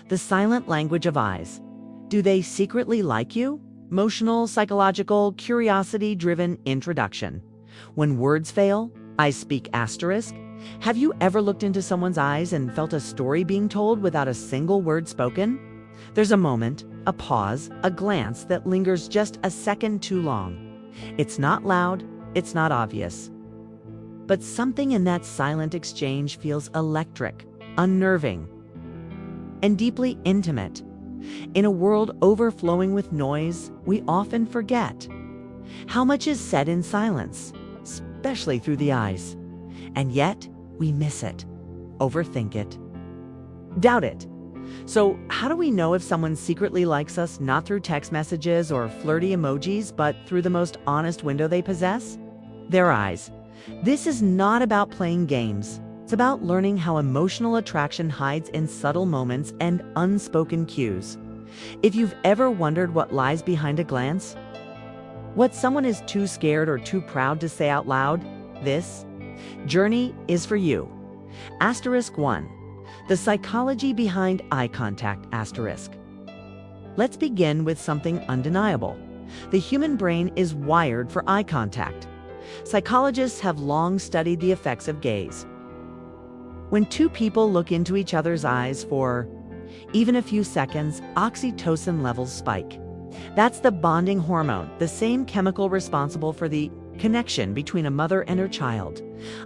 The silent language of eyes. Do they secretly like you? Emotional, psychological, curiosity-driven introduction. When words fail, I speak asterisk. Have you ever looked into someone's eyes and felt a story being told without a single word spoken? There's a moment, a pause, a glance that lingers just a second too long. It's not loud, it's not obvious. But something in that silent exchange feels electric, unnerving, and deeply intimate. In a world overflowing with noise, we often forget how much is said in silence, especially through the eyes. And yet, we miss it, overthink it, doubt it. So how do we know if someone secretly likes us not through text messages or flirty emojis, but through the most honest window they possess? Their eyes. This is not about playing games. It's about learning how emotional attraction hides in subtle moments and unspoken cues. If you've ever wondered what lies behind a glance, what someone is too scared or too proud to say out loud, this journey is for you. Asterisk 1. The psychology behind eye contact asterisk. Let's begin with something undeniable. The human brain is wired for eye contact. Psychologists have long studied the effects of gaze. When two people look into each other's eyes for even a few seconds, oxytocin levels spike. That's the bonding hormone, the same chemical responsible for the connection between a mother and her child.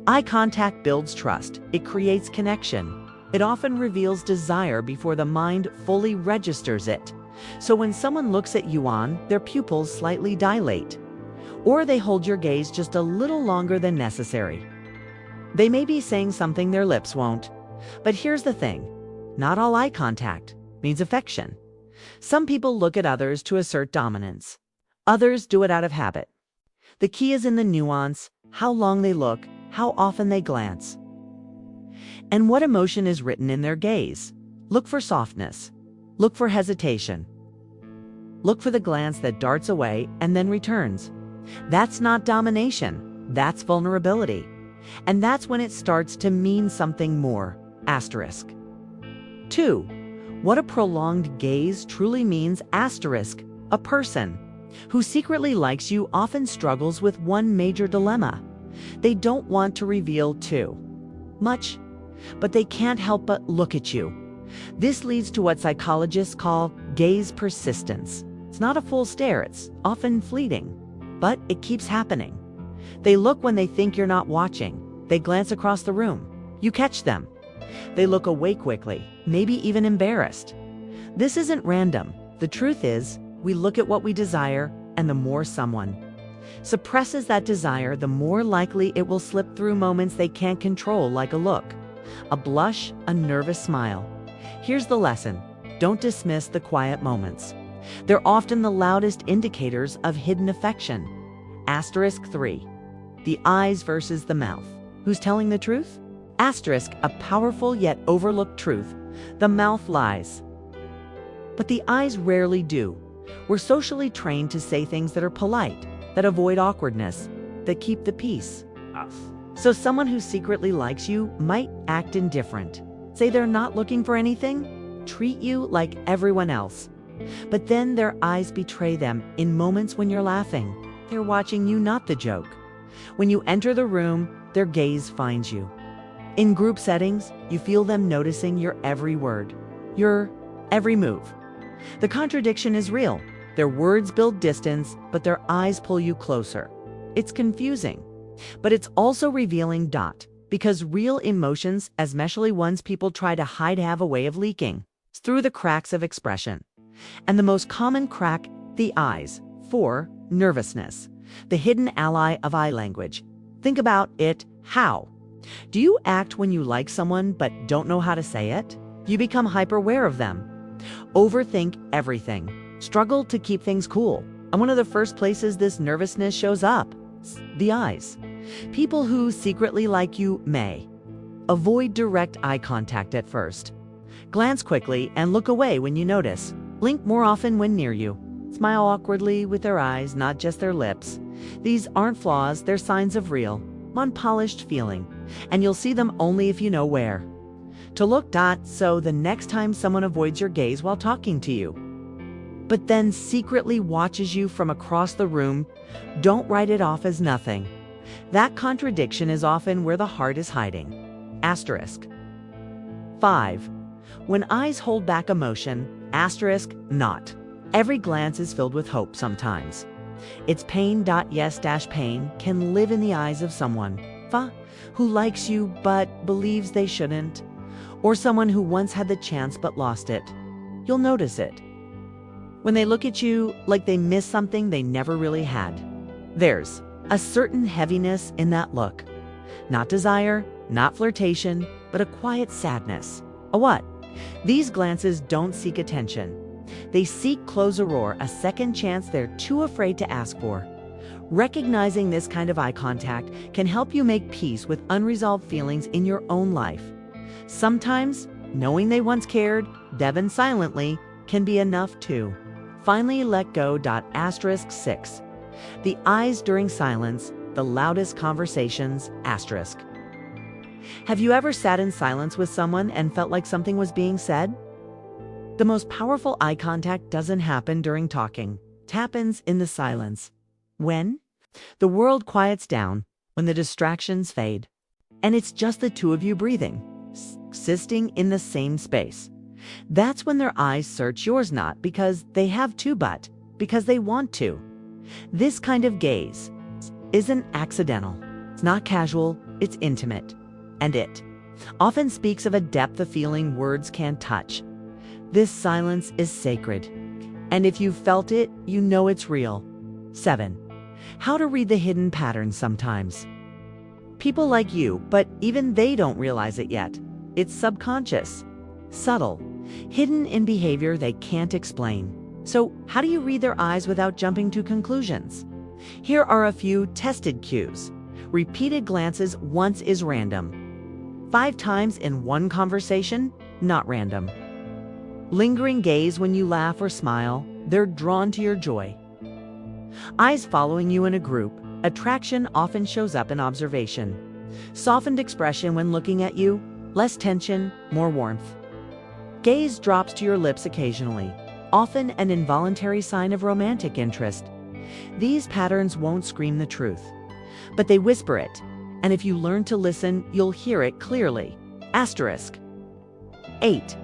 Eye contact builds trust. It creates connection. It often reveals desire before the mind fully registers it. So when someone looks at you their pupils slightly dilate, or they hold your gaze just a little longer than necessary. They may be saying something their lips won't. But here's the thing. Not all eye contact means affection. Some people look at others to assert dominance. Others do it out of habit. The key is in the nuance, how long they look, how often they glance, and what emotion is written in their gaze. Look for softness. Look for hesitation. Look for the glance that darts away and then returns. That's not domination. That's vulnerability. And that's when it starts to mean something more. Asterisk. 2. What a prolonged gaze truly means asterisk. A person who secretly likes you often struggles with one major dilemma. They don't want to reveal too much, but they can't help but look at you. This leads to what psychologists call gaze persistence. It's not a full stare, it's often fleeting, but it keeps happening. They look when they think you're not watching. They glance across the room. You catch them. They look away quickly, maybe even embarrassed. This isn't random. The truth is, we look at what we desire, and the more someone suppresses that desire, the more likely it will slip through moments they can't control, like a look, a blush, a nervous smile. Here's the lesson. Don't dismiss the quiet moments. They're often the loudest indicators of hidden affection. Asterisk 3. The eyes versus the mouth. Who's telling the truth? Asterisk, a powerful yet overlooked truth. The mouth lies, but the eyes rarely do. We're socially trained to say things that are polite, that avoid awkwardness, that keep the peace. So someone who secretly likes you might act indifferent, say they're not looking for anything, treat you like everyone else. But then their eyes betray them in moments when you're laughing. They're watching you, not the joke. When you enter the room, their gaze finds you. In group settings, you feel them noticing your every word, your every move. The contradiction is real. Their words build distance, but their eyes pull you closer. It's confusing, but it's also revealing. Because real emotions, especially ones people try to hide, have a way of leaking through the cracks of expression. And the most common crack, the eyes. 4. Nervousness, the hidden ally of eye language. Think about it. How? Do you act when you like someone but don't know how to say it? You become hyper-aware of them. Overthink everything. Struggle to keep things cool. And one of the first places this nervousness shows up, the eyes. People who secretly like you may avoid direct eye contact at first. Glance quickly and look away when you notice. Blink more often when near you. Smile awkwardly with their eyes, not just their lips. These aren't flaws, they're signs of real, unpolished feeling, and you'll see them only if you know where. To look so the next time someone avoids your gaze while talking to you, but then secretly watches you from across the room, don't write it off as nothing. That contradiction is often where the heart is hiding. Asterisk. 5. When eyes hold back emotion, asterisk, not. Every glance is filled with hope sometimes. It's pain. Yes, pain can live in the eyes of someone who likes you but believes they shouldn't, or someone who once had the chance but lost it. You'll notice it when they look at you like they missed something they never really had. There's a certain heaviness in that look. Not desire, not flirtation, but a quiet sadness. A what? These glances don't seek attention. They seek closure, a second chance they're too afraid to ask for. Recognizing this kind of eye contact can help you make peace with unresolved feelings in your own life. Sometimes, knowing they once cared, even silently, can be enough too. Finally, let go. Asterisk 6. The eyes during silence, the loudest conversations, asterisk. Have you ever sat in silence with someone and felt like something was being said? The most powerful eye contact doesn't happen during talking. It happens in the silence. When the world quiets down, when the distractions fade, and it's just the two of you breathing, existing in the same space. That's when their eyes search yours, not because they have to, but because they want to. This kind of gaze isn't accidental. It's not casual, it's intimate. And it often speaks of a depth of feeling words can't touch. This silence is sacred. And if you've felt it, you know it's real. 7. How to read the hidden patterns sometimes. People like you, but even they don't realize it yet. It's subconscious, subtle, hidden in behavior they can't explain. So how do you read their eyes without jumping to conclusions? Here are a few tested cues. Repeated glances once is random. 5 times in one conversation, not random. Lingering gaze when you laugh or smile, they're drawn to your joy. Eyes following you in a group, attraction often shows up in observation. Softened expression when looking at you, less tension, more warmth. Gaze drops to your lips occasionally, often an involuntary sign of romantic interest. These patterns won't scream the truth, but they whisper it, and if you learn to listen, you'll hear it clearly. Asterisk. 8.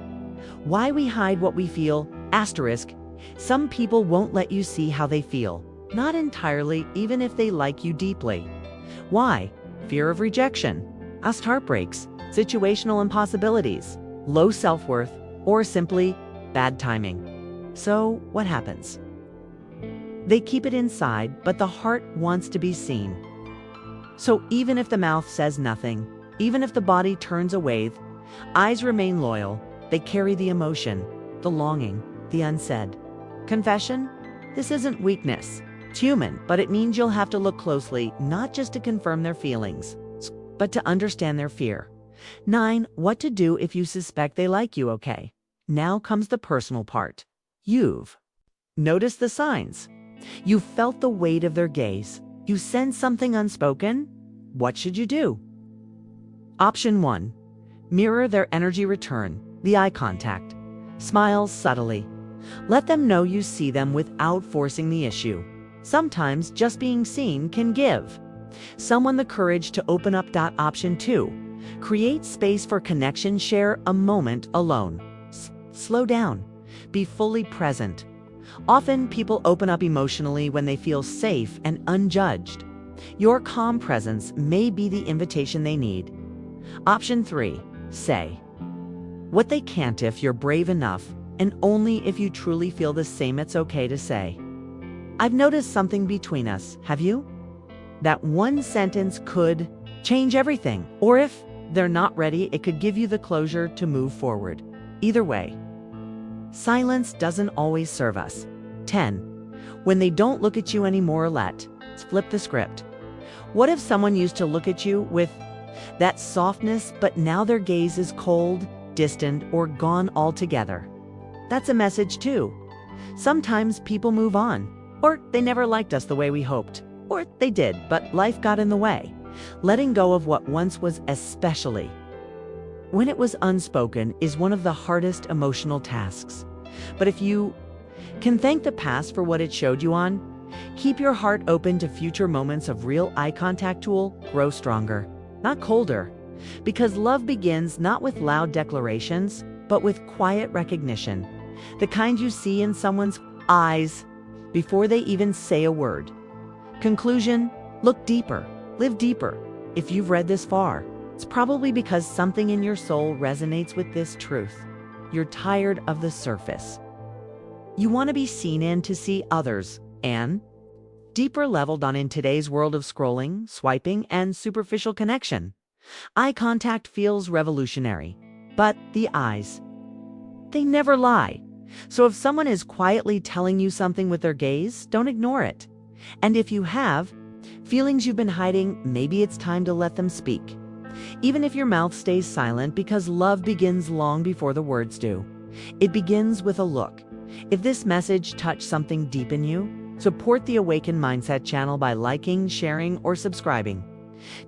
Why we hide what we feel, asterisk. Some people won't let you see how they feel, not entirely, even if they like you deeply. Why? Fear of rejection, past heartbreaks, situational impossibilities, low self-worth, or simply bad timing. So what happens? They keep it inside, but the heart wants to be seen. So even if the mouth says nothing, even if the body turns away, eyes remain loyal. They carry the emotion, the longing, the unsaid. Confession? This isn't weakness. It's human, but it means you'll have to look closely, not just to confirm their feelings, but to understand their fear. 9. What to do if you suspect they like you. Okay. Now comes the personal part. You've noticed the signs. You felt the weight of their gaze. You sense something unspoken. What should you do? Option 1. Mirror their energy return, the eye contact. Smile subtly. Let them know you see them without forcing the issue. Sometimes just being seen can give someone the courage to open up. Option 2. Create space for connection. Share a moment alone. Slow down. Be fully present. Often people open up emotionally when they feel safe and unjudged. Your calm presence may be the invitation they need. Option 3. Say what they can't if you're brave enough, and only if you truly feel the same. It's okay to say, I've noticed something between us, have you? That one sentence could change everything. Or if they're not ready, it could give you the closure to move forward. Either way, silence doesn't always serve us. 10. When they don't look at you anymore, let's flip the script. What if someone used to look at you with that softness, but now their gaze is cold, distant, or gone altogether? That's a message too. Sometimes people move on, or they never liked us the way we hoped, or they did, but life got in the way. Letting go of what once was especially when it was unspoken is one of the hardest emotional tasks. But if you can thank the past for what it showed you on, keep your heart open to future moments of real eye contact tool, grow stronger, not colder. Because love begins not with loud declarations, but with quiet recognition. The kind you see in someone's eyes before they even say a word. Conclusion: look deeper, live deeper. If you've read this far, it's probably because something in your soul resonates with this truth. You're tired of the surface. You want to be seen in to see others, and deeper leveled on in today's world of scrolling, swiping, and superficial connection. Eye contact feels revolutionary, but the eyes, they never lie. So if someone is quietly telling you something with their gaze, don't ignore it. And if you have feelings you've been hiding, maybe it's time to let them speak. Even if your mouth stays silent, because love begins long before the words do. It begins with a look. If this message touched something deep in you, support the Awaken Mindset channel by liking, sharing, or subscribing.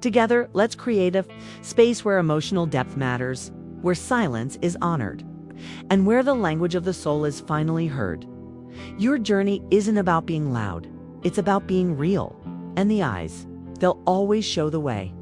Together, let's create a space where emotional depth matters, where silence is honored, and where the language of the soul is finally heard. Your journey isn't about being loud, it's about being real. And the eyes, they'll always show the way.